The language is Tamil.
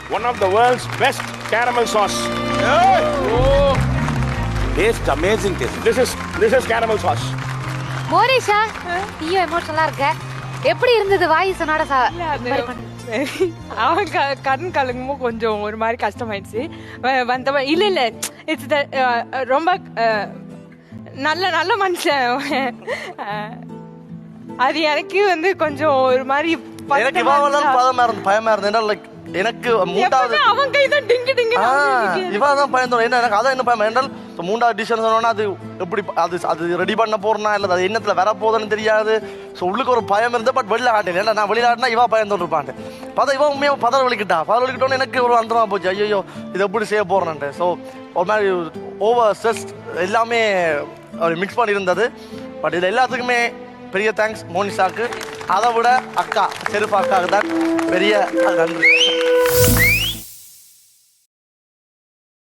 one of the world's best caramel sauce. Oh. Taste amazing taste. This is caramel sauce. Monisha நீயும் எமோஷனலா இருக்க. எப்படி இருந்தது வாயிசனோட அவன் கண் கலங்குமோ கொஞ்சம் ஒரு மாதிரி கஷ்டமாயிடுச்சு. வந்தவன் இல்ல இட்ஸ் ரொம்ப நல்ல மனுஷன். அது எனக்கு வந்து கொஞ்சம் ஒரு மாதிரி எனக்கு பயமா இருந்தது. லைக் எனக்கு மூன்றாவது அவன் கை தான் டிங்கு டிங்கு இவதான் பயந்தோம். என்ன எனக்கு அதான் என்ன பயம் என்றால் மூன்றாவது டிசிஷன் சொன்னோன்னா அது எப்படி அது ரெடி பண்ண போறனா இல்லை அது என்னத்துல வர போதுன்னு தெரியாது. ஸோ உள்ளுக்கு ஒரு பயம் இருந்தது. பட் வெளில ஆட்டேன். ஏன்னா நான் வெளியிலாட்டினா இவா பயந்தோன்னு இருப்பான். பார்த்தா இவன் உண்மையாக பதற வலிக்கிட்டோன்னு எனக்கு ஒரு அந்தமா போச்சு. ஐயோ இதை எப்படி செய்ய போறேன்ட்டு. ஸோ ஒரு மாதிரி ஓவர் ஸ்ட்ரெஸ் எல்லாமே மிக்ஸ் பண்ணியிருந்தது. பட் இது எல்லாத்துக்குமே பெரிய தேங்க்ஸ் மோனிஷாக்கு. அதை விட அக்கா செருப்பு அக்காவுக்கு தான் பெரிய நன்றி.